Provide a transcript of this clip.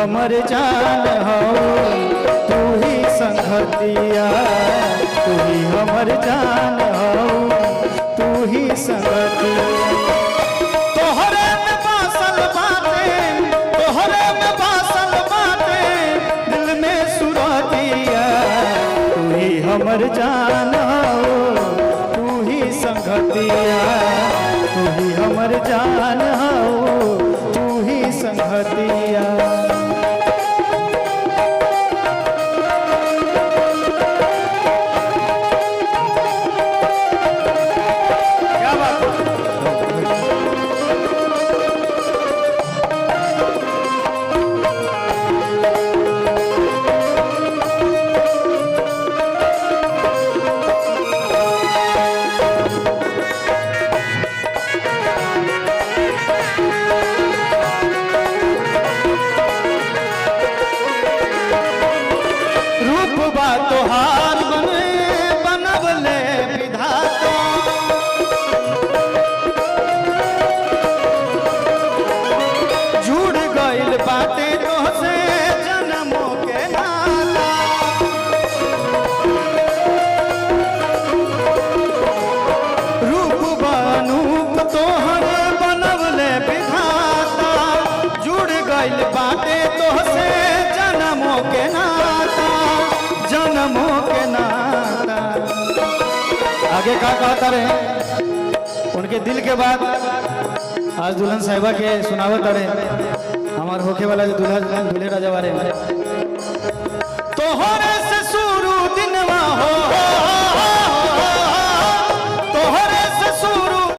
हमर जान हो, तू ही संगतिया, तू ही हमर जान हो, तू ही संगतिया। तोहरे में बासल बाटे, तोहरे में बासल बाटे, दिल में सुरतिया, तू ही हमर जान हो, तू ही संगतिया, तू ही हमर जान हो, तू ही संगतिया। क्या बात है? रूप बा तोहार बने बनवले विधाता, जुड़ गइल बाटे तोहसे जन्मों के नाता। रूप बनूप तोहर बनवले विधाता, जुड़ गइल बाटे तोहसे जन्मों के नाता, जन्मों के नाता। आगे का कहता रहे उनके दिल के बाद आज दुल्हन साहिबा के सुनावत रहे हमार होके वाला जो दूल्हा दुल्हन दूल्हे राजा बारे में।